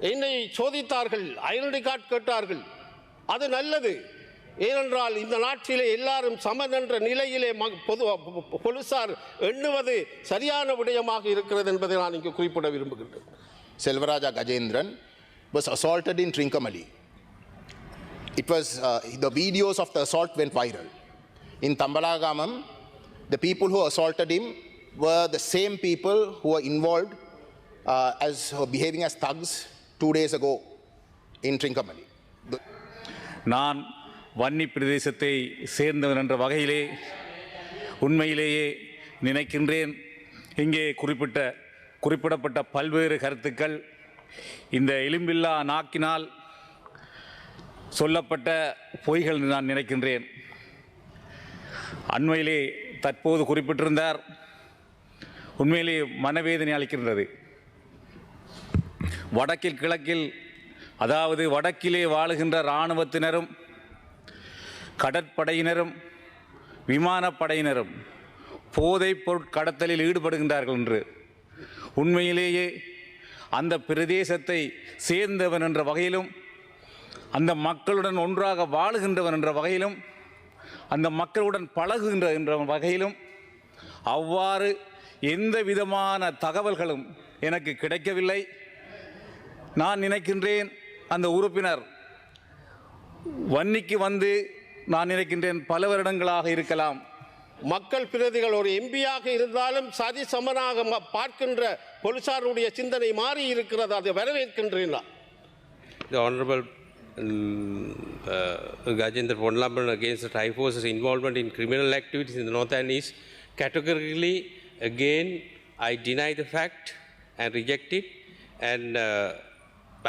என்னை சோதித்தார்கள், identity card கேட்டார்கள். அது நல்லது. ஏனென்றால் இந்த நாட்டிலே எல்லாரும் சமன் என்ற நிலையிலே போலீசார் எண்ணுவது சரியான விடயமாக இருக்கிறது என்பதை நான் இங்கு குறிப்பிட விரும்புகின்றேன். Selvaraja Gajendran was assaulted in Trincomalee. It was the videos of the assault went viral. In Tambalagamam, the people who assaulted him were the same people who were involved as behaving as thugs 2 days ago in Trincomalee. நான் வன்னி பிரதேசத்தை சேர்ந்தவன் என்ற வகையிலே உண்மையிலேயே நினைக்கின்றேன். இங்கே குறிப்பிடப்பட்ட பல்வேறு கருத்துக்கள் இந்த எலும்பில்லா நாக்கினால் சொல்லப்பட்ட பொய்கள் நான் நினைக்கின்றேன். அண்மையிலே தற்போது குறிப்பிட்டிருந்தார், உண்மையிலே மனவேதனை அளிக்கின்றது. வடக்கில் கிழக்கில், அதாவது வடக்கிலே வாழுகின்ற இராணுவத்தினரும் கடற்படையினரும் விமானப்படையினரும் போதைப் பொருட்கடத்தலில் ஈடுபடுகின்றார்கள் என்று உண்மையிலேயே அந்த பிரதேசத்தை சேர்ந்தவன் என்ற வகையிலும், அந்த மக்களுடன் ஒன்றாக வாழுகின்றவன் என்ற வகையிலும், அந்த மக்களுடன் பழகுகின்ற என்ற வகையிலும் அவ்வாறு எந்த விதமான தகவல்களும் எனக்கு கிடைக்கவில்லை. நான் நினைக்கின்றேன் அந்த உறுப்பினர் வன்னிக்கு வந்து நான் நினைக்கின்றேன் பல வருடங்களாக இருக்கலாம். மக்கள் பிரதிகள் ஒரு எம்பியாக இருந்தாலும் சதி சமனாக பார்க்கின்ற போலீசாருடைய சிந்தனை மாறி இருக்கிறது. அதை வரவேற்கின்றேன். The Honorable Gajendra Ponlaban against the Thai forces involvement in criminal activities in the north and east. Categorically, again, I deny the fact and reject it, and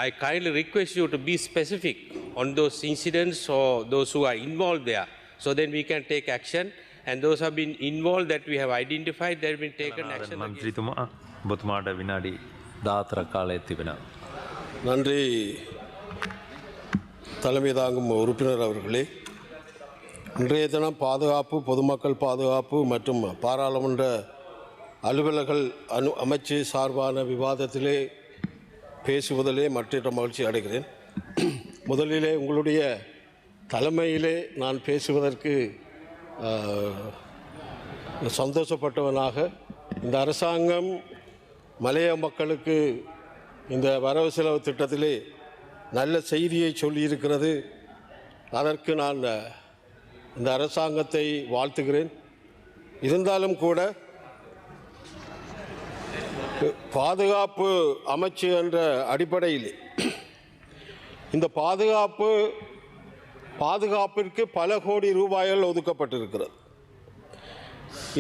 I kindly request you to be specific on those incidents or those who are involved there, so then we can take action, and those have been involved that we have identified, that have been taken action. මන්ත්‍රීතුමා ඔබතුමාට විනාඩි 14ක් කාලයක් තිබෙනවා. நன்றி தலைமை தாங்கும் உறுப்பினர் அவர்களே. இன்றைய தினம் பாதுகாப்பு, பொதுமக்கள் பாதுகாப்பு மற்றும் பாராளுமன்ற அலுவலர்கள் அமைச்சு சார்பான விவாதத்திலே பேசுவதிலே மற்ற மகிழ்ச்சி அடைகிறேன். முதலிலே உங்களுடைய தலைமையிலே நான் பேசுவதற்கு சந்தோஷப்பட்டவனாக, இந்த அரசாங்கம் மலைய மக்களுக்கு இந்த வரவு செலவு திட்டத்திலே நல்ல செய்தியை சொல்லியிருக்கிறது. அதற்கு நான் இந்த அரசாங்கத்தை வாழ்த்துகிறேன். இருந்தாலும் கூட பாதுகாப்பு அமைச்சு என்ற அடிப்படையில் இந்த பாதுகாப்பிற்கு பல கோடி ரூபாய்கள் ஒதுக்கப்பட்டிருக்கிறது.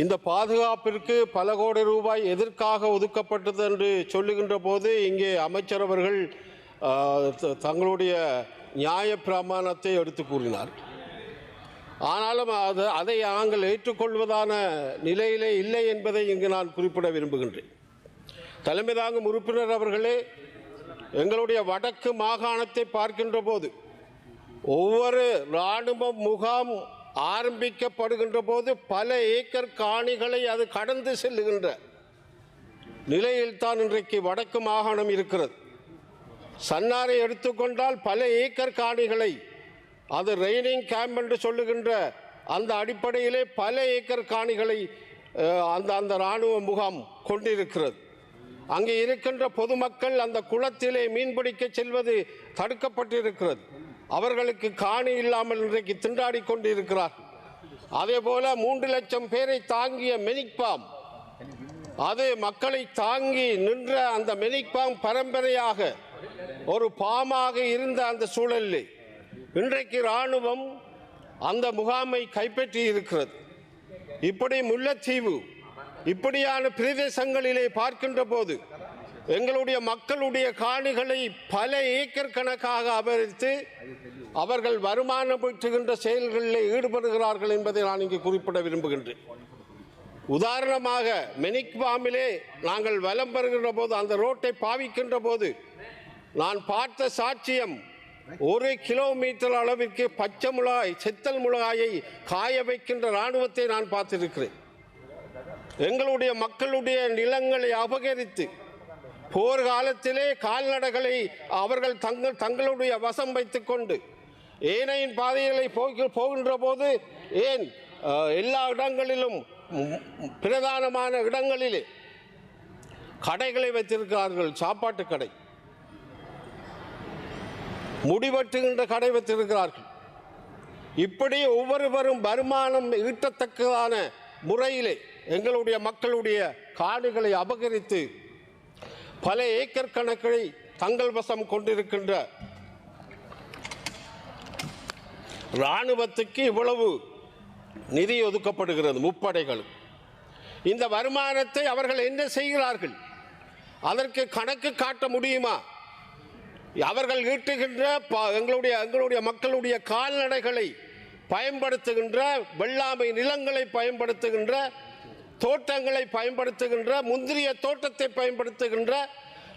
இந்த பாதுகாப்பிற்கு பல கோடி ரூபாய் எதற்காக ஒதுக்கப்பட்டது என்று சொல்லுகின்ற போது இங்கே அமைச்சர் அவர்கள் தங்களுடைய நியாய பிரமாணத்தை எடுத்து கூறினார். ஆனாலும் அதை நாங்கள் ஏற்றுக்கொள்வதான நிலையிலே இல்லை என்பதை இங்கு நான் குறிப்பிட விரும்புகின்றேன். தலைமை தாங்கும் உறுப்பினர் அவர்களே, எங்களுடைய வடக்கு மாகாணத்தை பார்க்கின்ற போது ஒவ்வொரு இராணுவ முகாம் ஆரம்பிக்கப்படுகின்ற போது பல ஏக்கர் காணிகளை அது கடந்து செல்லுகின்ற நிலையில்தான் இன்றைக்கு வடக்கு மாகாணம் இருக்கிறது. சன்னாரை எடுத்துக்கொண்டால் பல ஏக்கர் காணிகளை அது ரெய்னிங் கேம்ப் என்று சொல்லுகின்ற அந்த அடிப்படையிலே பல ஏக்கர் காணிகளை அந்த இராணுவ முகாம் கொண்டிருக்கிறது. அங்கே இருக்கின்ற பொதுமக்கள் அந்த குளத்திலே மீன்பிடிக்க செல்வது தடுக்கப்பட்டிருக்கிறது. அவர்களுக்கு காணி இல்லாமல் இன்றைக்கு திண்டாடி கொண்டிருக்கிறார். அதே போல 3 லட்சம் பேரை தாங்கிய மெனிக்பாம், அது மக்களை தாங்கி நின்ற அந்த மெனிக்பாம் பரம்பரையாக ஒரு பாமாக இருந்த அந்த சூழலில் இன்றைக்கு இராணுவம் அந்த முகாமை கைப்பற்றி இருக்கிறது. இப்படி முல்லைத்தீவு இப்படியான பிரதேசங்களிலே பார்க்கின்ற போது எங்களுடைய மக்களுடைய காணிகளை பல ஏக்கர் கணக்காக அபகரித்து அவர்கள் வருமானம் பெற்றுகின்ற செயல்களில் ஈடுபடுகிறார்கள் என்பதை நான் இங்கு குறிப்பிட விரும்புகின்றேன். உதாரணமாக மெனிக்பாமிலே நாங்கள் வலம் பெறுகின்ற போது அந்த ரோட்டை பாவிக்கின்ற போது நான் பார்த்த சாட்சியம், 1 கிலோமீட்டர் அளவிற்கு பச்சை மிளகாய், செத்தல் மிளகாயை காய வைக்கின்ற இராணுவத்தை நான் பார்த்திருக்கிறேன். எங்களுடைய மக்களுடைய நிலங்களை அபகரித்து போர்க்காலத்திலே கால்நடைகளை அவர்கள் தங்களுடைய வசம் வைத்துக் கொண்டு ஏனையின் பாதைகளை போகின்ற போது ஏன் எல்லா இடங்களிலும் பிரதானமான இடங்களிலே கடைகளை வைத்திருக்கிறார்கள். சாப்பாட்டு கடை, முடிவெட்டுகின்ற கடை வைத்திருக்கிறார்கள். இப்படி ஒவ்வொருவரும் வருமானம் ஈட்டத்தக்கதான முறையிலே எங்களுடைய மக்களுடைய காடுகளை அபகரித்து பல ஏக்கர் கணக்கை தங்கள் வசம் கொண்டிருக்கின்ற இராணுவத்துக்கு இவ்வளவு நிதி ஒதுக்கப்படுகிறது. முப்படைகள் இந்த வருமானத்தை அவர்கள் என்ன செய்கிறார்கள்? அதற்கு கணக்கு காட்ட முடியுமா? அவர்கள் ஈட்டுகின்ற எங்களுடைய மக்களுடைய கால்நடைகளை பயன்படுத்துகின்ற, வெள்ளாமை நிலங்களை பயன்படுத்துகின்ற, தோட்டங்களை பயன்படுத்துகின்ற, முந்திரிய தோட்டத்தை பயன்படுத்துகின்ற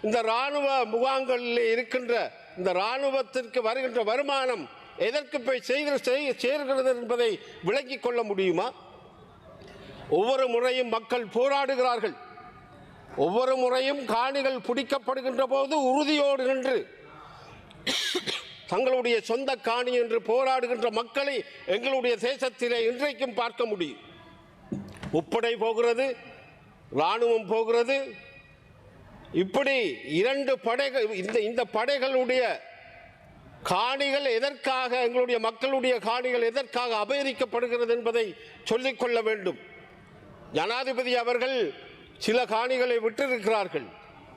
இந்த இராணுவ முகாம்களில் இருக்கின்ற இந்த இராணுவத்திற்கு வருகின்ற வருமானம் எதற்கு போய் சேர்கிறது என்பதை விளங்கிக் கொள்ள முடியுமா? ஒவ்வொரு முறையும் மக்கள் போராடுகிறார்கள். ஒவ்வொரு முறையும் காணிகள் பிடிக்கப்படுகின்ற போது உறுதியோடு நின்று தங்களுடைய சொந்த காணி என்று போராடுகின்ற மக்களை எங்களுடைய தேசத்திலே இன்றைக்கும் பார்க்க முடியும். முப்படை போகிறது, இராணுவம் போகிறது. இப்படி இரண்டு படைகள், இந்த படைகளுடைய காணிகள் எதற்காக, எங்களுடைய மக்களுடைய காணிகள் எதற்காக அபகரிக்கப்படுகிறது என்பதை சொல்லிக்கொள்ள வேண்டும். ஜனாதிபதி அவர்கள் சில காணிகளை விட்டிருக்கிறார்கள்.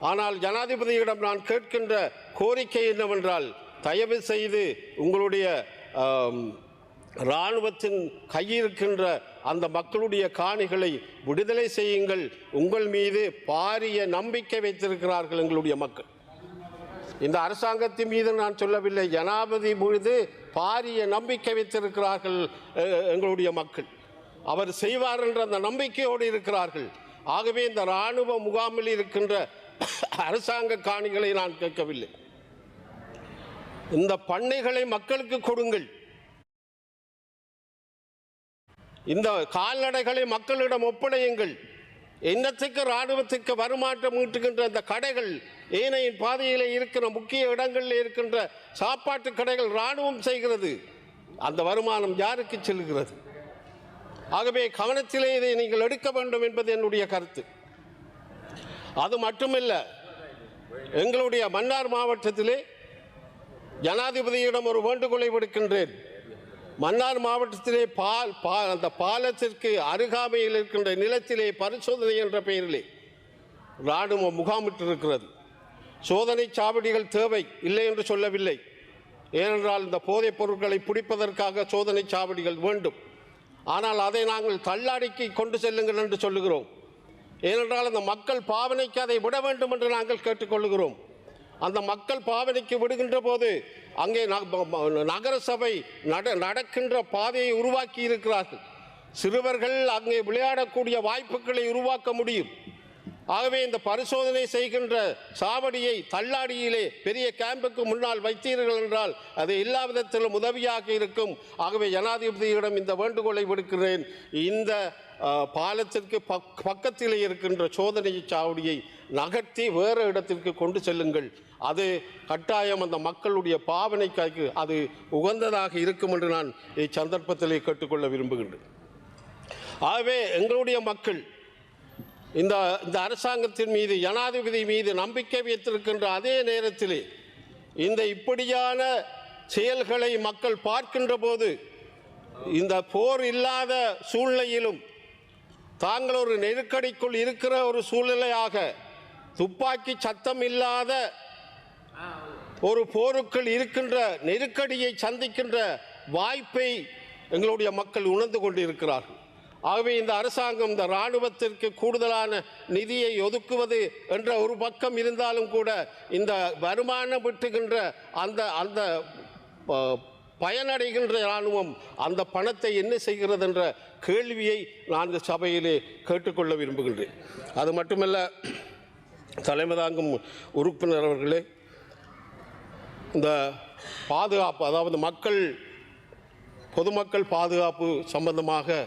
ஆனால் ஜனாதிபதியிடம் நான் கேட்கின்ற கோரிக்கை என்னவென்றால், தயவு செய்து உங்களுடைய இராணுவத்தின் கையிருக்கின்ற அந்த மக்களுடைய காணிகளை விடுதலை செய்யுங்கள். உங்கள் மீது பாரிய நம்பிக்கை வைத்திருக்கிறார்கள் எங்களுடைய மக்கள். இந்த அரசாங்கத்தின் மீது நான் சொல்லவில்லை, ஜனாதிபதி மீது பாரிய நம்பிக்கை வைத்திருக்கிறார்கள் எங்களுடைய மக்கள். அவர் செய்வார் என்ற அந்த நம்பிக்கையோடு இருக்கிறார்கள். ஆகவே இந்த இராணுவ முகாமில் இருக்கின்ற அரசாங்க காணிகளை நான் கேட்கவில்லை. இந்த பண்ணைகளை மக்களுக்கு கொடுங்கள். இந்த கால்நடைகளை மக்களிடம் ஒப்படையுங்கள். என்னத்துக்கு இராணுவத்துக்கு வருமானம் ஈட்டுகின்ற இந்த கடைகள், ஏனையின் பாதையில் இருக்கிற முக்கிய இடங்களில் இருக்கின்ற சாப்பாட்டு கடைகள் இராணுவம் செய்கிறது. அந்த வருமானம் யாருக்கு செல்கிறது? ஆகவே கவனத்திலே இதை நீங்கள் எடுக்க வேண்டும் என்பது என்னுடைய கருத்து. அது மட்டுமல்ல, எங்களுடைய மன்னார் மாவட்டத்திலே ஜனாதிபதியிடம் ஒரு வேண்டுகோளை விடுக்கின்றேன். மன்னார் மாவட்டத்திலே அந்த பாலத்திற்கு அருகாமையில் இருக்கின்ற நிலத்திலே பரிசோதனை என்ற பெயரிலே இராணுவம் முகாமிட்டிருக்கிறது. சோதனை சாவடிகள் தேவை, இல்லை என்று சொல்லவில்லை. ஏனென்றால் இந்த போதைப் பொருட்களை பிடிப்பதற்காக சோதனை சாவடிகள் வேண்டும். ஆனால் அதை நாங்கள் தள்ளாடிக்கு கொண்டு செல்லுங்கள் என்று சொல்லுகிறோம். ஏனென்றால் அந்த மக்கள் பாவனைக்கு அதை விட வேண்டும் என்று நாங்கள் கேட்டுக்கொள்கிறோம். அந்த மக்கள் பாவனைக்கு விடுகின்ற போது அங்கே நகரசபை நடக்கின்ற பாதையை உருவாக்கி இருக்கிறார்கள். சிறுவர்கள் அங்கே விளையாடக்கூடிய வாய்ப்புகளை உருவாக்க முடியும். ஆகவே இந்த பரிசோதனை செய்கின்ற சாவடியை தள்ளாடியிலே பெரிய கேம்புக்கு முன்னால் வைத்தீர்கள் என்றால் அது எல்லா விதத்திலும் உதவியாக இருக்கும். ஆகவே ஜனாதிபதியிடம் இந்த வேண்டுகோளை விடுக்கிறேன். இந்த பாலத்திற்கு பக்கத்திலே இருக்கின்ற சோதனை சாவடியை நகர்த்தி வேறு இடத்திற்கு கொண்டு செல்லுங்கள். அது கட்டாயம் அந்த மக்களுடைய பாவனைக்கு அது உகந்ததாக இருக்கும் என்று நான் இச்சந்தர்ப்பத்திலே கேட்டுக்கொள்ள விரும்புகின்றேன். ஆகவே எங்களுடைய மக்கள் இந்த அரசாங்கத்தின் மீது, ஜனாதிபதி மீது நம்பிக்கை வைத்திருக்கின்ற அதே நேரத்திலே இந்த இப்படியான செயல்களை மக்கள் பார்க்கின்ற போது, இந்த போர் இல்லாத சூழ்நிலையிலும் தாங்கள் ஒரு நெருக்கடிக்குள் இருக்கிற ஒரு சூழ்நிலையாக, துப்பாக்கி சத்தம் இல்லாத ஒரு போருக்குள் இருக்கின்ற நெருக்கடியை சந்திக்கின்ற வாய்ப்பை எங்களுடைய மக்கள் உணர்ந்து கொண்டிருக்கிறார்கள். ஆகவே இந்த அரசாங்கம் இந்த இராணுவத்திற்கு கூடுதலான நிதியை ஒதுக்குவது என்ற ஒரு பக்கம் இருந்தாலும் கூட, இந்த வருமானம் விட்டுகின்ற அந்த பயனடைகின்ற இராணுவம் அந்த பணத்தை என்ன செய்கிறது என்ற கேள்வியை நான் இந்த சபையிலே கேட்டுக்கொள்ள விரும்புகின்றேன். அது மட்டுமல்ல, தலைமை தாங்கும் உறுப்பினர் அவர்களே, இந்த பாதுகாப்பு, அதாவது பொதுமக்கள் பாதுகாப்பு சம்பந்தமாக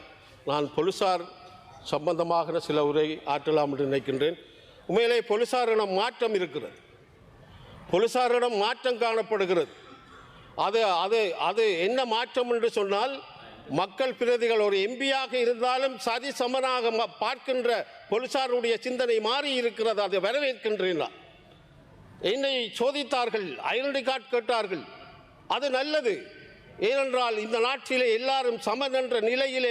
நான் போலீசார் சம்பந்தமாக சில உரை ஆற்றலாம் என்று நினைக்கின்றேன். உண்மையிலே போலீசாரிடம் மாற்றம் இருக்கிறது, போலீசாரிடம் மாற்றம் காணப்படுகிறது. அது அது அது என்ன மாற்றம் என்று சொன்னால், மக்கள் பிரதிகள் ஒரு எம்பியாக இருந்தாலும் சரி சமனாக பார்க்கின்ற போலீசாருடைய சிந்தனை மாறி இருக்கிறது. அதை வரவேற்கின்றேன். என்னை சோதித்தார்கள், ஐடென்டி கார்டு கேட்டார்கள், அது நல்லது. ஏனென்றால் இந்த நாட்டிலே எல்லாரும் சமன் என்ற நிலையிலே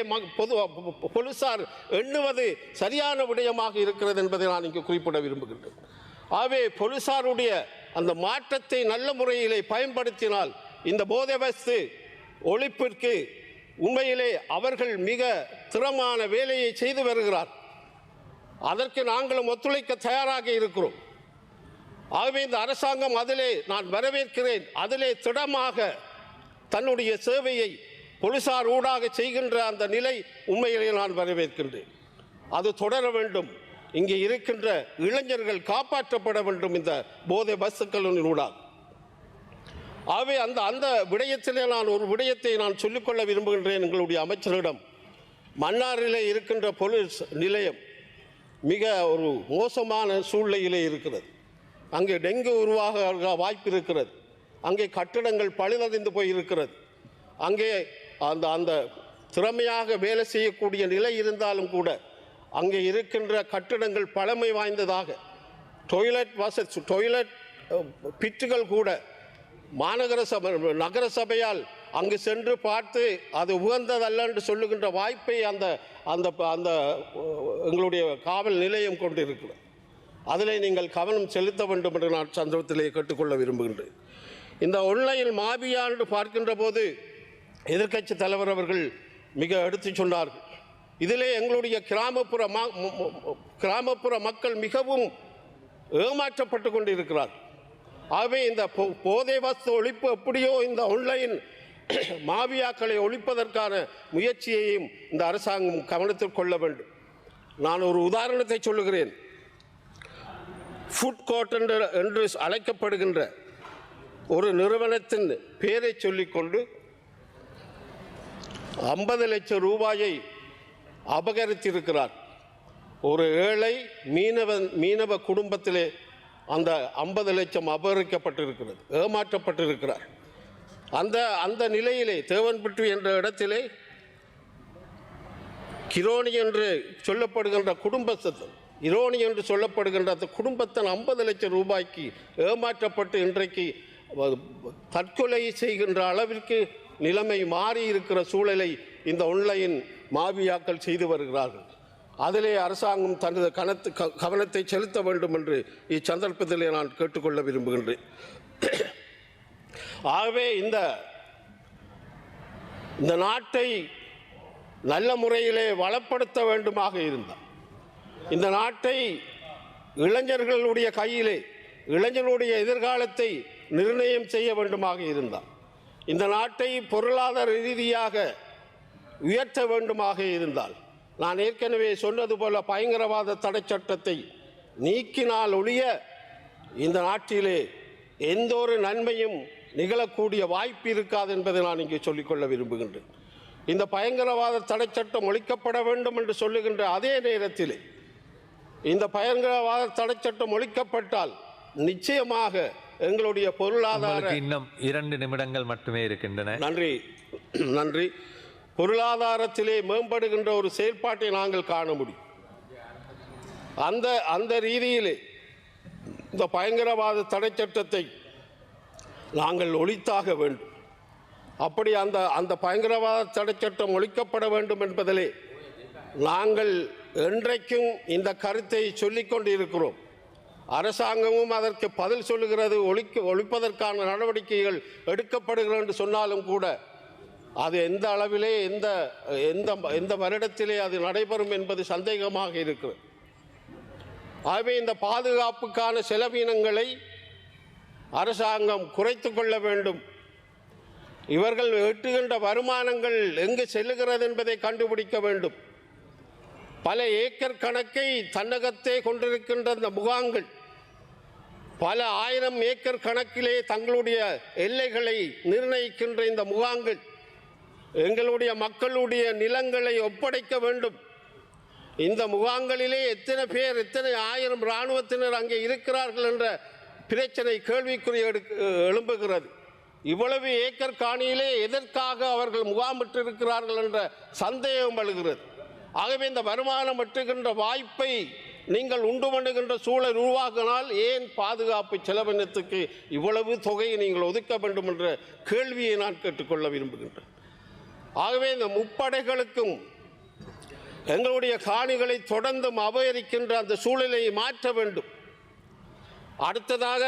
போலீசார் எண்ணுவது சரியான விடயமாக இருக்கிறது என்பதை நான் இங்கு குறிப்பிட விரும்புகின்றேன். ஆகவே போலீசாருடைய அந்த மாற்றத்தை நல்ல முறையிலே பயன்படுத்தினால் இந்த போதைவஸ்து ஒழிப்பிற்கு உண்மையிலே அவர்கள் மிக திறமான வேலையை செய்து வருகிறார். அதற்கு நாங்களும் ஒத்துழைக்க தயாராக இருக்கிறோம். ஆகவே இந்த அரசாங்கம் அதிலே நான் வரவேற்கிறேன். அதிலே திடமாக தன்னுடைய சேவையை போலீசார் ஊடாக செய்கின்ற அந்த நிலை உண்மையிலே நான் வரவேற்கின்றேன். அது தொடர வேண்டும். இங்கே இருக்கின்ற இளைஞர்கள் காப்பாற்றப்பட வேண்டும் இந்த போதை பஸ்களின் ஊடாக. ஆகவே அந்த அந்த விடயத்திலே நான் ஒரு விடயத்தை நான் சொல்லிக்கொள்ள விரும்புகின்றேன். எங்களுடைய அமைச்சரிடம், மன்னாரிலே இருக்கின்ற போலீஸ் நிலையம் மிக ஒரு மோசமான சூழ்நிலையிலே இருக்கிறது. அங்கே டெங்கு உருவாக வாய்ப்பு இருக்கிறது. அங்கே கட்டிடங்கள் பழுதடைந்து போயிருக்கிறது. அங்கே அந்த அந்த திறமையாக வேலை செய்யக்கூடிய நிலை இருந்தாலும் கூட அங்கே இருக்கின்ற கட்டிடங்கள் பழமை வாய்ந்ததாக, டொய்லெட் பிட்டுகள் கூட நகர சபையால் அங்கு சென்று பார்த்து அது உகந்ததல்ல என்று சொல்லுகின்ற வாய்ப்பை அந்த அந்த அந்த எங்களுடைய காவல் நிலையம் கொண்டு இருக்கிறது. அதில் நீங்கள் கவனம் செலுத்த வேண்டும் என்று நான் சந்தர்ப்பத்திலே கேட்டுக்கொள்ள விரும்புகின்றேன். இந்த ஆன்லைன் மாபியா என்று பார்க்கின்ற போது எதிர்க்கட்சி தலைவர் அவர்கள் மிக எடுத்து சொன்னார்கள். இதிலே எங்களுடைய கிராமப்புற மக்கள் மிகவும் ஏமாற்றப்பட்டு கொண்டு இருக்கிறார். ஆகவே இந்த போதை வஸ்து ஒழிப்பு எப்படியோ இந்த ஆன்லைன் மாபியாக்களை ஒழிப்பதற்கான முயற்சியையும் இந்த அரசாங்கம் கவனத்தில் கொள்ள வேண்டும். நான் ஒரு உதாரணத்தை சொல்லுகிறேன். ஃபுட் கோர்ட் என்று அழைக்கப்படுகின்ற ஒரு நிறுவனத்தின் பெயரை சொல்லிக்கொண்டு 50 லட்சம் ரூபாயை அபகரித்திருக்கிறார். ஒரு ஏழை மீனவ குடும்பத்திலே அந்த 50 லட்சம் அபகரிக்கப்பட்டிருக்கிறது, ஏமாற்றப்பட்டிருக்கிறார். அந்த நிலையிலே தேவன்பட்டி என்ற இடத்திலே கிரோனி என்று சொல்லப்படுகின்ற இரோனி என்று சொல்லப்படுகின்ற அந்த குடும்பத்தின் 50 லட்சம் ரூபாய்க்கு ஏமாற்றப்பட்டு இன்றைக்கு தற்கொலை செய்கின்ற அளவிற்கு நிலைமை மாறி இருக்கிற சூழலை இந்த ஆன்லைன் மாபியாக்கள் செய்து வருகிறார்கள். அதிலே அரசாங்கம் தனது கவனத்தை செலுத்த வேண்டும் என்று இச்சந்தர்ப்பத்திலே நான் கேட்டுக்கொள்ள விரும்புகின்றேன். ஆகவே இந்த நாட்டை நல்ல முறையிலே வளப்படுத்த வேண்டுமாக இருந்தால், இந்த நாட்டை இளைஞர்களுடைய கையிலே இளைஞர்களுடைய எதிர்காலத்தை நிர்ணயம் செய்ய வேண்டுமாக இருந்தால், இந்த நாட்டை பொருளாதார ரீதியாக உயர்த்த வேண்டுமாக இருந்தால், நான் ஏற்கனவே சொன்னது போல பயங்கரவாத தடை சட்டத்தை நீக்கினால் ஒழிய இந்த நாட்டிலே எந்த ஒரு நன்மையும் நிகழக்கூடிய வாய்ப்பு இருக்காது என்பதை நான் இங்கே சொல்லிக்கொள்ள விரும்புகின்றேன். இந்த பயங்கரவாத தடை சட்டம் ஒழிக்கப்பட வேண்டும் என்று சொல்லுகின்ற அதே நேரத்திலே இந்த பயங்கரவாத தடை சட்டம் ஒழிக்கப்பட்டால் நிச்சயமாக எங்களுடைய பொருளாதார இன்னும் 2 நிமிடங்கள் மட்டுமே இருக்கின்றன. நன்றி. பொருளாதாரத்திலே மேம்படுகின்ற ஒரு செயல்பாட்டை நாங்கள் காண முடியும். அந்த ரீதியிலே இந்த பயங்கரவாத தடை சட்டத்தை நாங்கள் ஒழித்தாக வேண்டும். அப்படி அந்த பயங்கரவாத தடை சட்டம் ஒழிக்கப்பட வேண்டும் என்பதிலே நாங்கள் என்றைக்கும் இந்த கருத்தை சொல்லிக்கொண்டு இருக்கிறோம். அரசாங்கமும் அதற்கு பதில் சொல்லுகிறது. ஒழிப்பதற்கான நடவடிக்கைகள் எடுக்கப்படுகிறது என்று சொன்னாலும் கூட அது எந்த அளவிலே எந்த வருடத்திலே அது நடைபெறும் என்பது சந்தேகமாக இருக்கிறது. ஆகவே இந்த பாதுகாப்புக்கான செலவினங்களை அரசாங்கம் குறைத்து கொள்ள வேண்டும். இவர்கள் எட்டுகின்ற வருமானங்கள் எங்கு செல்லுகிறது என்பதை கண்டுபிடிக்க வேண்டும். பல ஏக்கர் கணக்கை தன்னகத்தே கொண்டிருக்கின்ற இந்த முகாம்கள் பல 1000 ஏக்கர் கணக்கிலே தங்களுடைய எல்லைகளை நிர்ணயிக்கின்ற இந்த முகாம்கள் எங்களுடைய மக்களுடைய நிலங்களை ஒப்படைக்க வேண்டும். இந்த முகாம்களிலே எத்தனை பேர், எத்தனை ஆயிரம் இராணுவத்தினர் அங்கே இருக்கிறார்கள் என்ற பிரச்சனை கேள்விக்குறி எழும்புகிறது. இவ்வளவு ஏக்கர் காணியிலே எதற்காக அவர்கள் முகாமிட்டிருக்கிறார்கள் என்ற சந்தேகம் எழுகிறது. ஆகவே இந்த வருமானம் வெட்டுகின்ற வாய்ப்பை நீங்கள் உண்டு பண்ணுகின்ற சூழல் உருவாக்கினால் ஏன் பாதுகாப்பு செலவினத்துக்கு இவ்வளவு தொகையை நீங்கள் ஒதுக்க வேண்டும் என்ற கேள்வியை நான் கேட்டுக்கொள்ள விரும்புகின்றேன். ஆகவே இந்த முப்படைகளுக்கும் எங்களுடைய காணிகளை தொடர்ந்தும் அபகரிக்கின்ற அந்த சூழலை மாற்ற வேண்டும். அடுத்ததாக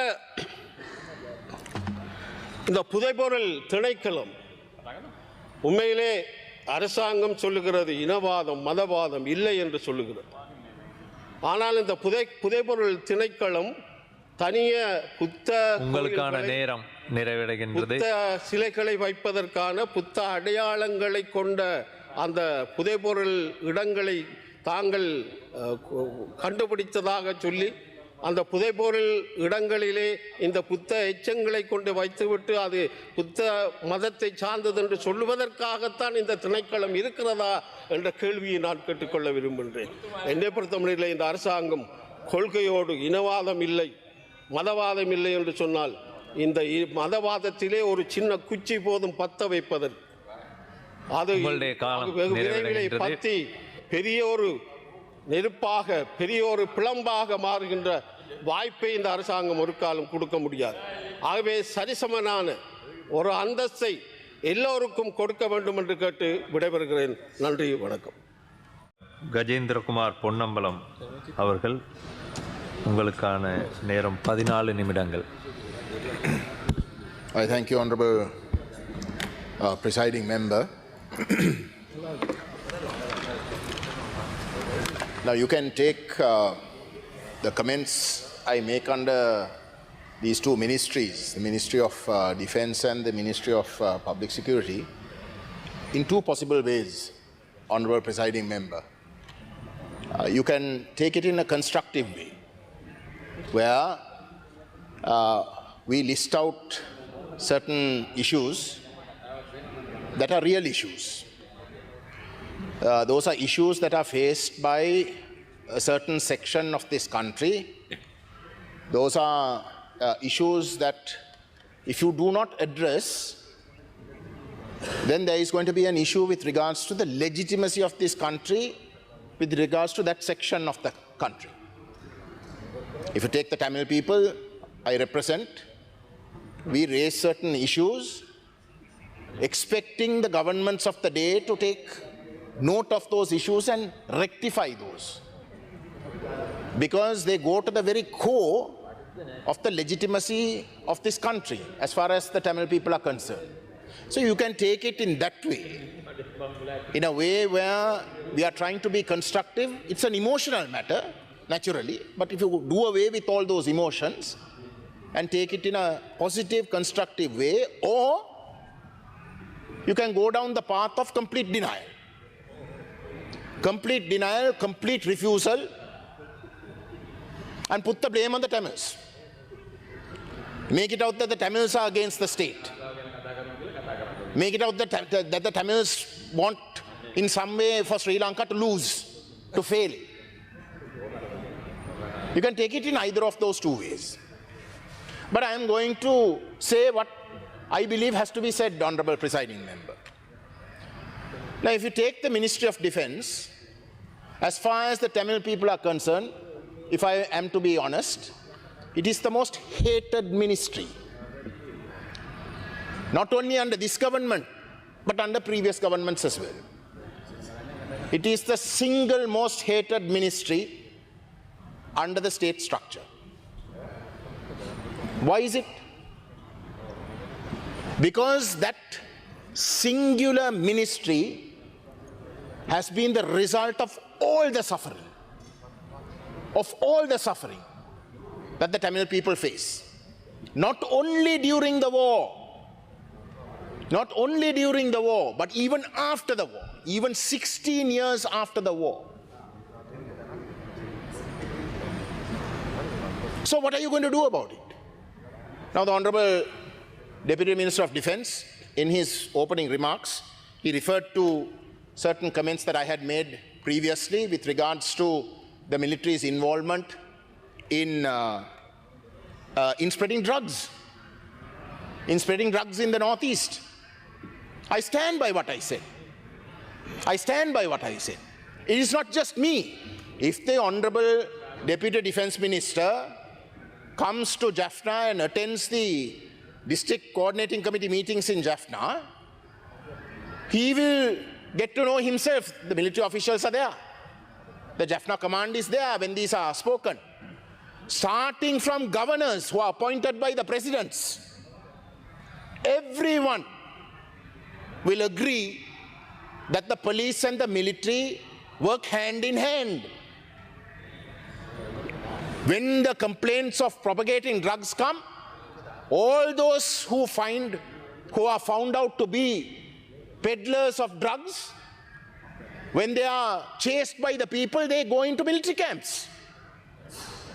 இந்த புதைபொருள் திணைக்களம் உண்மையிலே அரசாங்கம் சொல்லுகிறது இனவாதம் மதவாதம் இல்லை என்று சொல்லுகிறது. ஆனால் இந்த புதைபொருள் திணைக்களம் தனிய புத்த உங்களுக்கான நேரம் நிறைவடைகின்றது. புத்த சிலைகளை வைப்பதற்கான புத்த அடையாளங்களை கொண்ட அந்த புதைபொருள் இடங்களை தாங்கள் கண்டுபிடித்ததாக சொல்லி அந்த புதைபொருள் இடங்களிலே இந்த புத்த எச்சங்களை கொண்டு வைத்துவிட்டு அது புத்த மதத்தை சார்ந்தது என்று சொல்லுவதற்காகத்தான் இந்த திணைக்களம் இருக்கிறதா என்ற கேள்வியை நான் கேட்டுக்கொள்ள விரும்புகின்றேன். என்னை பொறுத்தவரையில் இந்த அரசாங்கம் கொள்கையோடு இனவாதம் இல்லை மதவாதம் இல்லை என்று சொன்னால் இந்த மதவாதத்திலே ஒரு சின்ன குச்சி போதும் பத்த வைப்பதற்கு. அது விரைவிலே பத்தி பெரிய ஒரு நெருப்பாக பெரிய ஒரு பிளம்பாக மாறுகின்ற வாய்ப்பை இந்த அரசாங்கம் ஒரு காலம் கொடுக்க முடியாது. ஆகவே சரிசமனான ஒரு அந்தஸ்தை எல்லோருக்கும் கொடுக்க வேண்டும் என்று கேட்டு விடைபெறுகிறேன். நன்றி, வணக்கம். கஜேந்திரகுமார் பொன்னம்பலம் அவர்கள், உங்களுக்கான நேரம் 14 நிமிடங்கள். I thank you, Honorable Presiding Member. Now you can take the comments I make under these two ministries, the Ministry of Defence and the Ministry of Public Security, in two possible ways, Honorable Presiding Member. You can take it in a constructive way, where we list out certain issues that are real issues. Those are issues that are faced by a certain section of this country. Those are issues that if you do not address, then there is going to be an issue with regards to the legitimacy of this country with regards to that section of the country. If you take the Tamil people I represent, we raise certain issues expecting the governments of the day to take note of those issues and rectify those, because they go to the very core of the legitimacy of this country as far as the Tamil people are concerned. So you can take it in that way, in a way where we are trying to be constructive. It's an emotional matter, naturally, but if you do away with all those emotions and take it in a positive, constructive way, or you can go down the path of complete denial. Complete denial, complete refusal, and put the blame on the Tamils. Make it out that the Tamils are against the state. Make it out that the Tamils want in some way for Sri Lanka to lose, to fail. You can take it in either of those two ways. But I am going to say what I believe has to be said, Honorable Presiding Member. Now, if you take the Ministry of Defence, as far as the Tamil people are concerned, if I am to be honest, it is the most hated ministry. Not only under this government, but under previous governments as well. It is the single most hated ministry under the state structure. Why is it? Because that singular ministry has been the result of all the suffering that the Tamil people face. Not only during the war, but even after the war, even 16 years after the war. So what are you going to do about it? Now the Honorable Deputy Minister of Defence, in his opening remarks, he referred to certain comments that I had made previously with regards to the military's involvement in spreading drugs. In spreading drugs in the Northeast. I stand by what I said. I stand by what I said. It is not just me. If the Honorable Deputy Defence Minister comes to Jaffna and attends the District Coordinating Committee meetings in Jaffna, he will get to know himself. The military officials are there. The Jaffna command is there when these are spoken. Starting from governors who are appointed by the presidents. Everyone will agree that the police and the military work hand in hand. When the complaints of propagating drugs come, all those who are found out to be peddlers of drugs, when they are chased by the people, they go into military camps.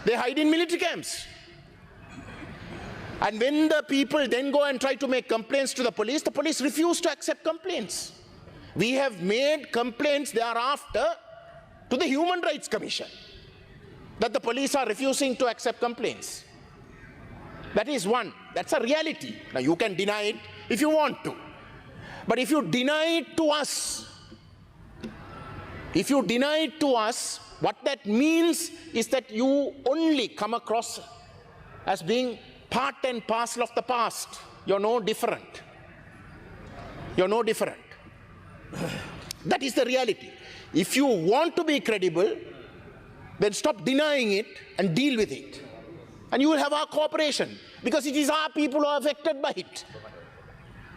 They hide in military camps. And when the people then go and try to make complaints to the police refuse to accept complaints. We have made complaints thereafter to the Human Rights Commission that the police are refusing to accept complaints. That is one. That's a reality. Now you can deny it if you want to. But if you deny it to us, what that means is that you only come across as being part and parcel of the past. You're no different. You're no different. That is the reality. If you want to be credible, then stop denying it and deal with it. And you will have our cooperation, because it is our people who are affected by it.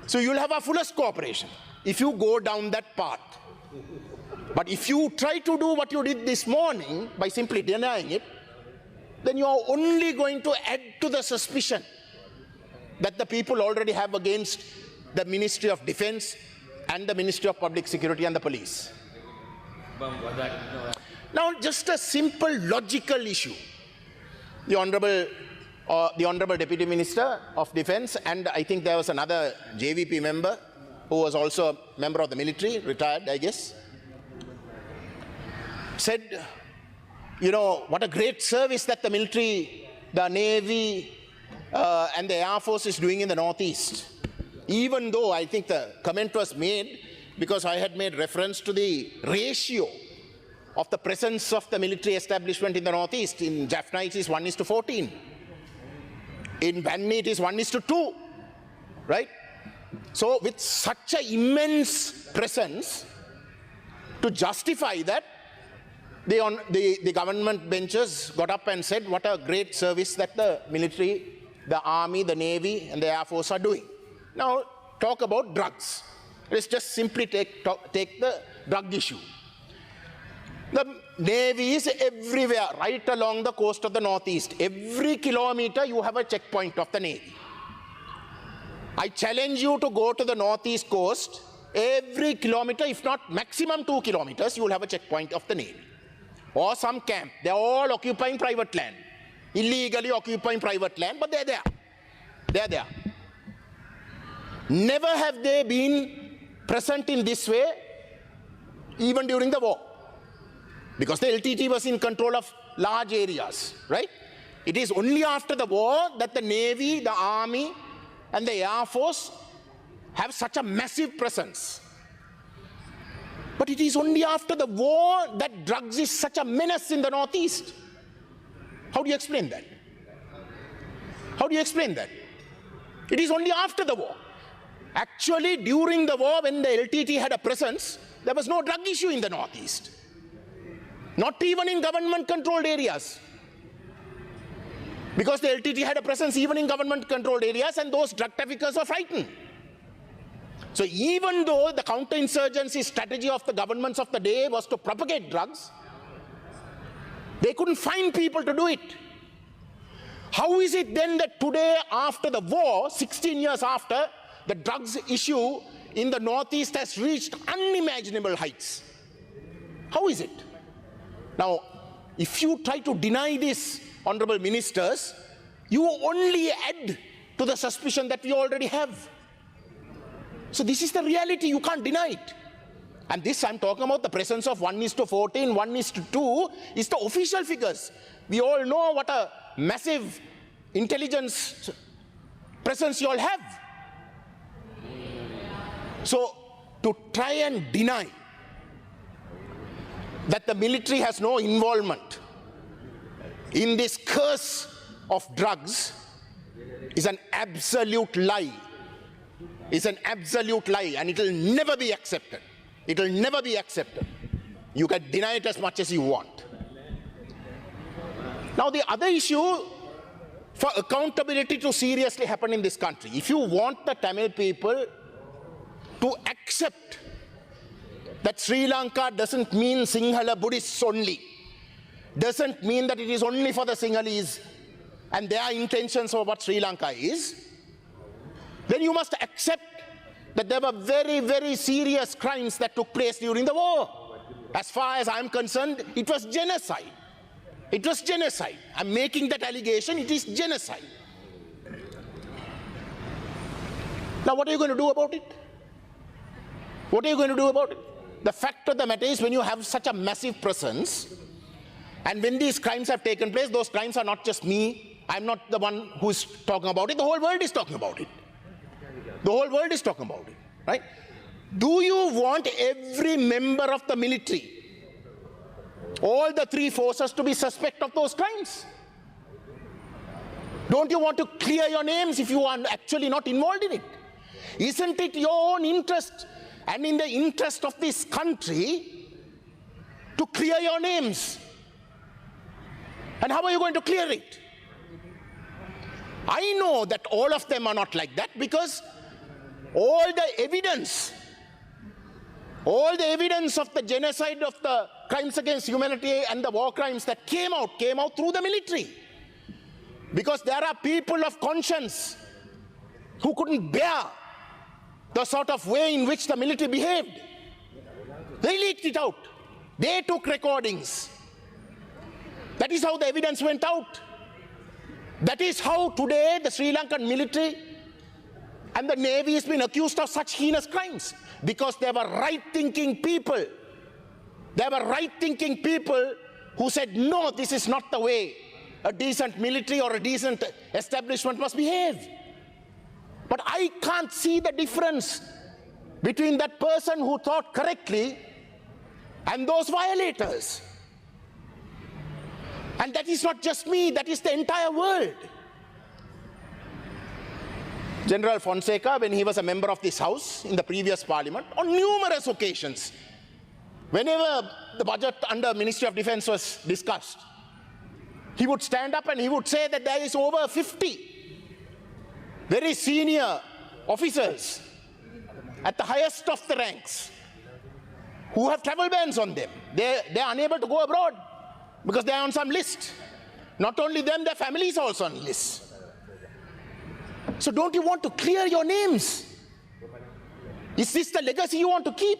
So you will have our fullest cooperation if you go down that path. But if you try to do what you did this morning by simply denying it, then you are only going to add to the suspicion that the people already have against the Ministry of Defence and the Ministry of Public Security and the police. Now, just a simple logical issue. The Honourable Deputy Minister of Defence, and I think there was another JVP member who was also a member of the military, retired, I guess, said, you know, what a great service that the military, the Navy, and the Air Force is doing in the Northeast. Even though I think the comment was made because I had made reference to the ratio of the presence of the military establishment in the Northeast. In Jaffna it is 1:14. In Banni it is 1:2, right? So with such an immense presence, to justify that, the government benches got up and said what a great service that the military, the army, the navy and the air force are doing. Now talk about drugs. Let's just simply take the drug issue. The navy is everywhere, right along the coast of the Northeast. Every kilometer you have a checkpoint of the navy. I challenge you to go to the Northeast coast. Every kilometer, if not maximum 2 kilometers, you will have a checkpoint of the navy. Or some camp. They're all occupying private land. Illegally occupying private land, but they're there. They're there. Never have they been present in this way, even during the war. Because the LTT was in control of large areas, right? It is only after the war that the Navy, the Army, and the Air Force have such a massive presence. But it is only after the war that drugs is such a menace in the Northeast. How do you explain that? How do you explain that? It is only after the war. Actually, during the war, when the LTT had a presence, there was no drug issue in the Northeast. Not even in government-controlled areas. Because the LTT had a presence even in government-controlled areas, and those drug traffickers were frightened. So even though the counterinsurgency strategy of the governments of the day was to propagate drugs, they couldn't find people to do it. How is it then that today, after the war, 16 years after, the drugs issue in the Northeast has reached unimaginable heights? How is it? Now, if you try to deny this, honorable ministers, you only add to the suspicion that we already have. So this is the reality. You can't deny it. And this, I'm talking about the presence of 1:14, 1:2 is the official figures. We all know what a massive intelligence presence you all have. So, to try and deny that the military has no involvement in this curse of drugs is an absolute lie. It's an absolute lie, and it will never be accepted. It will never be accepted. You can deny it as much as you want. Now, the other issue for accountability to seriously happen in this country, if you want the Tamil people to accept that Sri Lanka doesn't mean Sinhala Buddhists only, doesn't mean that it is only for the Sinhalese and their intentions of what Sri Lanka is, then you must accept that there were very, very serious crimes that took place during the war. As far as I'm concerned, it was genocide. It was genocide. I'm making that allegation, it is genocide. Now, what are you going to do about it? What are you going to do about it? The fact of the matter is, when you have such a massive presence, and when these crimes have taken place, those crimes are not just me. I'm not the one who's talking about it. The whole world is talking about it. The whole world is talking about it, right? Do you want every member of the military, all the three forces, to be suspect of those crimes? Don't you want to clear your names if you are actually not involved in it? Isn't it your own interest and in the interest of this country to clear your names? And how are you going to clear it? I know that all of them are not like that, because all the evidence of the genocide, of the crimes against humanity and the war crimes that came out through the military. Because there are people of conscience who couldn't bear the sort of way in which the military behaved. They leaked it out. They took recordings. That is how the evidence went out. That is how today the Sri Lankan military and the Navy has been accused of such heinous crimes. Because there were right-thinking people. There were right-thinking people who said, no, this is not the way a decent military or a decent establishment must behave. But I can't see the difference between that person who thought correctly and those violators. And that is not just me, that is the entire world. General Fonseca, when he was a member of this House in the previous parliament, on numerous occasions, whenever the budget under Ministry of Defence was discussed, he would stand up and he would say that there is over 50 very senior officers at the highest of the ranks who have travel bans on them. They are unable to go abroad because they are on some list. Not only them, their families are also on lists. So don't you want to clear your names? Is this the legacy you want to keep?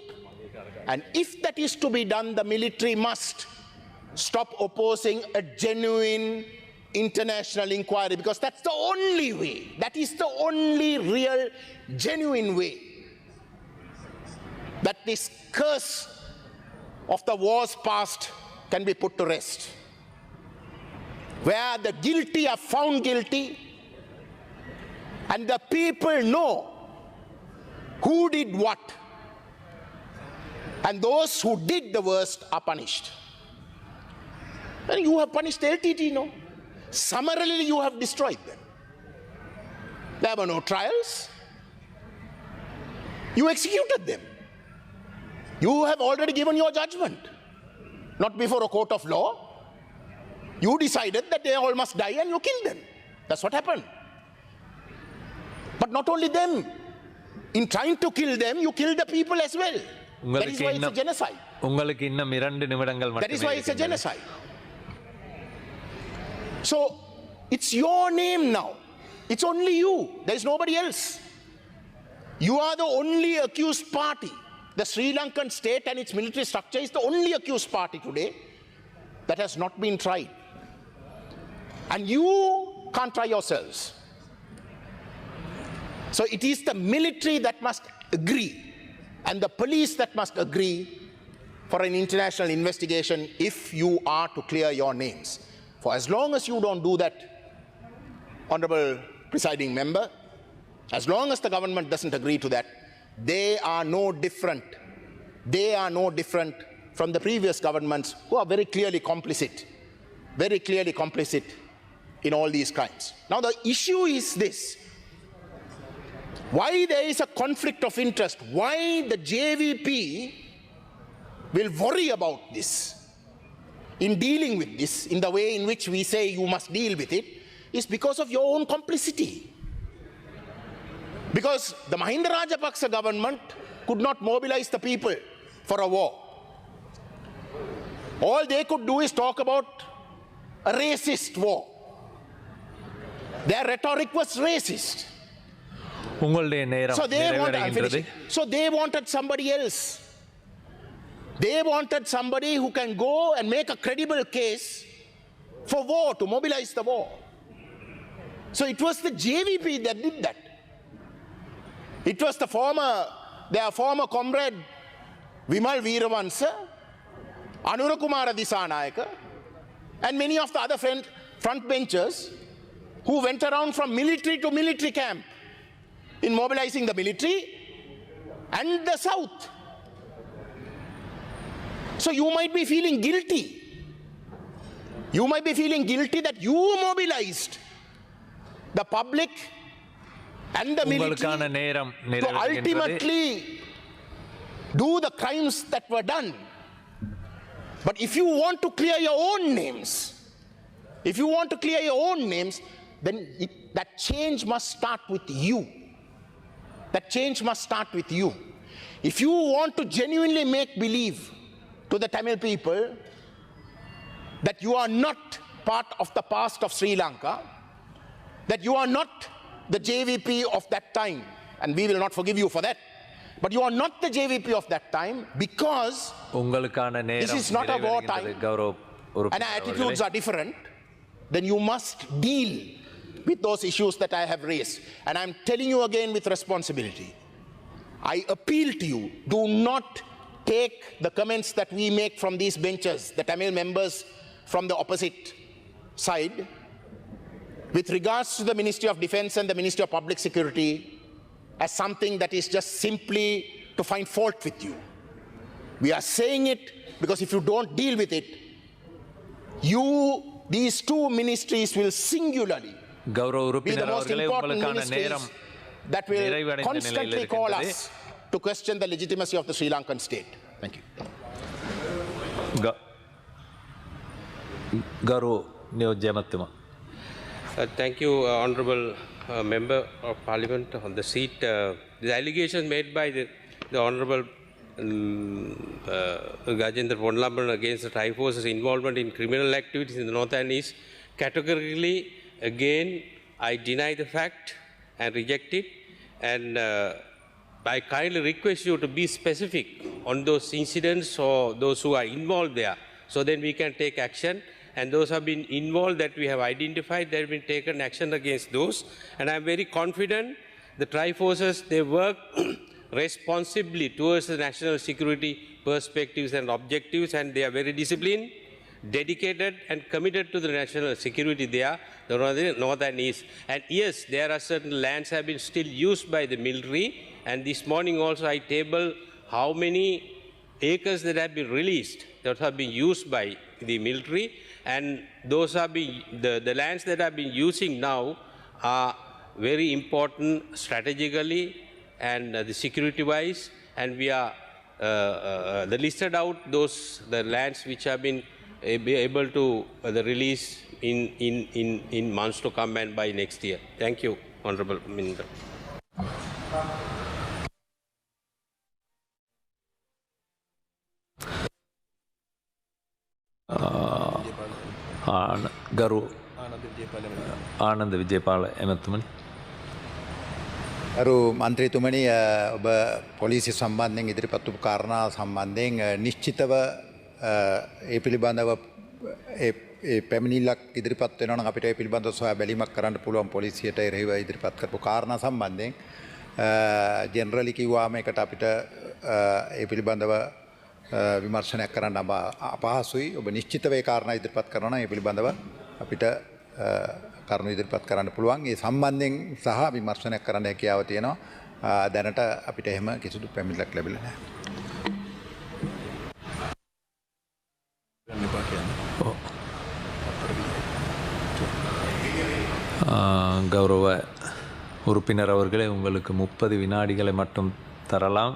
And if that is to be done, the military must stop opposing a genuine international inquiry, because that's the only way. That is the only real, genuine way that this curse of the wars past can be put to rest. Where the guilty are found guilty and the people know who did what, and those who did the worst are punished. And you have punished LTT, no? Summarily you have destroyed them. There were no trials. You executed them. You have already given your judgment. Not before a court of law. You decided that they all must die and you killed them. That's what happened. But not only them. In trying to kill them, you killed the people as well. That is why it's a genocide. That is why it's a genocide. So, it's your name now. It's only you. There is nobody else. You are the only accused party. The Sri Lankan state and its military structure is the only accused party today that has not been tried. And you can't try yourselves. So it is the military that must agree and the police that must agree for an international investigation if you are to clear your names. For as long as you don't do that, Honorable Presiding Member, as long as the government doesn't agree to that, they are no different. They are no different from the previous governments who are very clearly complicit in all these crimes. Now the issue is this. Why there is a conflict of interest? Why the JVP will worry about this in dealing with this in the way in which we say you must deal with it is because of your own complicity. Because the Mahinda Rajapaksa government could not mobilize the people for a war. All they could do is talk about a racist war. Their rhetoric was racist. உங்களுடைய நேரம் நிறைவடைகின்றது. So they wanted somebody else. They wanted somebody who can go and make a credible case for war, to mobilize the war. So it was the JVP that did that. It was their former comrade Vimal Veeravansa, Anura Kumara Disanayaka, and many of the other front benchers who went around from military to military camp in mobilizing the military and the South. So you might be feeling guilty. You might be feeling guilty that you mobilized the public and the military to ultimately do the crimes that were done. But if you want to clear your own names, then that change must start with you. That change must start with you. If you want to genuinely make believe to the Tamil people that you are not part of the past of Sri Lanka, that you are not the JVP of that time, and we will not forgive you for that, but you are not the JVP of that time because this is not a war time and our attitudes are different, then you must deal with those issues that I have raised. And I'm telling you again with responsibility, I appeal to you, do not take the comments that we make from these benches, the Tamil members from the opposite side, with regards to the Ministry of Defense and the Ministry of Public Security as something that is just simply to find fault with you. We are saying it because if you don't deal with it, these two ministries will singularly be the most important ministries that will constantly call us to question the legitimacy of the Sri Lankan state. Thank you. Garu Niyojyamatthuma. Thank you, Honourable Member of Parliament on the seat. The allegation made by the Honourable Gajendra Ponnalamban against the Triforce's involvement in criminal activities in the North and East, categorically, again, I deny the fact and reject it. And I kindly request you to be specific on those incidents or those who are involved there, so then we can take action. And those have been involved that we have identified, there have been taken action against those. And I'm very confident the Triforces, they work responsibly towards the national security perspectives and objectives, and they are very disciplined, dedicated and committed to the national security there, the North and East. And yes, there are certain lands have been still used by the military, and this morning also I tabled how many acres that have been released, that have been used by the military, and those are the lands that have been using now are very important strategically and the security wise, and we are listed out the lands which have been able to release in months to come and by next year. Thank you, Honourable Minister. ගරු ආනන්ද විජේපාල එමතුමනි. අරු මන්ත්‍රීතුමනි ඔබ පොලිසිය සම්බන්ධයෙන් ඉදිරිපත් වූ කාරණා සම්බන්ධයෙන් නිශ්චිතව ඒ පිළිබඳව ඒ පැමිණිල්ලක් ඉදිරිපත් වෙනවා නම් අපිට ඒ පිළිබඳව සොයා බැලීමක් කරන්න පුළුවන් පොලිසියට එරෙහිව ඉදිරිපත් කරපු කාරණා සම්බන්ධයෙන් ජෙනරලි කිව්වාම එකට අපිට ඒ පිළිබඳව විමර්ශනයක් කරන්න අපහසුයි. ඔබ නිශ්චිතව ඒ කාරණා ඉදිරිපත් කරනවා. ඒ පිළිබඳව අපිට කරුණු ඉදිරිපත් කරන්න පුළුවන්. ඒ සම්බන්ධයෙන් සහ විමර්ශනයක් කරන්න හැකියාව තියෙනවා. දැනට අපිට එහෙම කිසිදු පැමිණිල්ලක් ලැබිලා නැහැ. கௌரவ உறுப்பினர் அவர்களே, உங்களுக்கு 30 வினாடிகளை மட்டும் தரலாம்.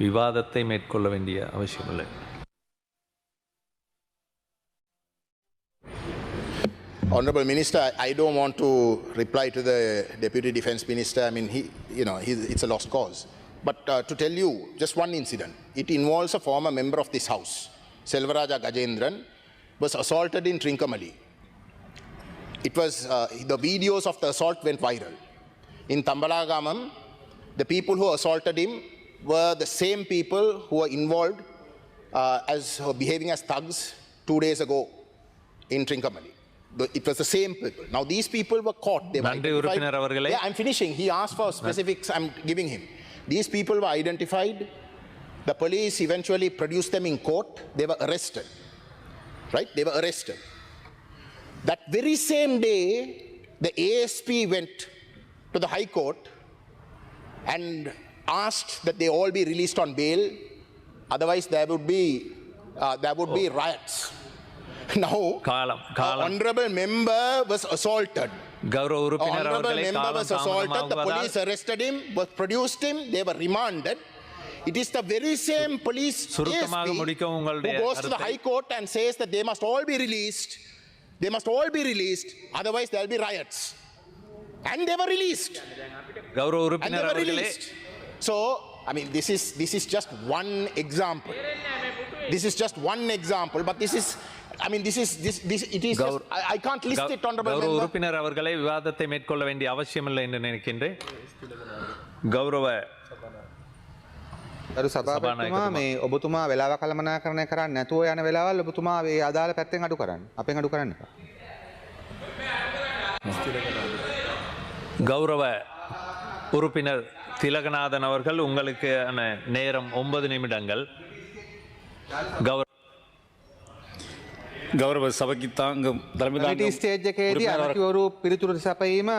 விவாதத்தை மேற்கொள்ள வேண்டிய அவசியமில்லை. Honorable Minister, I don't want to reply to the Deputy Defence Minister. I mean, it's a lost cause. But to tell you just one incident, it involves a former member of this House, Selvaraja Gajendran, was assaulted in Trincomalee. It was, the videos of the assault went viral. In Tambalagamam, the people who assaulted him were the same people who were involved behaving as thugs 2 days ago in Trincomalee. It was the same people. Now these people were caught. They were identified. Yeah, I'm finishing. He asked for specifics. I'm giving him. These people were identified. The police eventually produced them in court. They were arrested. Right? They were arrested. That very same day, the ASP went to the High Court and asked that they all be released on bail. Otherwise, there would be riots. Now, honorable member was assaulted. Honorable member was assaulted. The police arrested him, produced him. They were remanded. It is the very same police ASP who goes to the High Court and says that they must all be released. They must all be released. Otherwise, there will be riots. And they were released. And they were released. So, I mean, this is just one example. This is just one example. But this is, I mean, it is just, I can't list it, honorable member. உறுப்பினர் அவர்களை விவாதத்தை மேற்கொள்ள வேண்டிய அவசியமில்லை என்று நினைக்கின்றேன். கௌரவ අරු සභාපතිතුමා මේ ඔබතුමා වෙලාව කළමනාකරණය කරන්නේ නැතුව යන වෙලාවල් ඔබතුමා මේ අදාළ පැත්තෙන් අඩු කරන්න. අපෙන් අඩු කරන්න එපා. கௌரவ உறுப்பினர் திலகநாதன் அவர்கள், உங்களுக்கு நேரம் 9 நிமிடங்கள். கௌரவ சபைக்கு தாங்கும் කමිටි ස්ටේජ් එකේදී අමතිවරු පිළිතුරු සැපයීම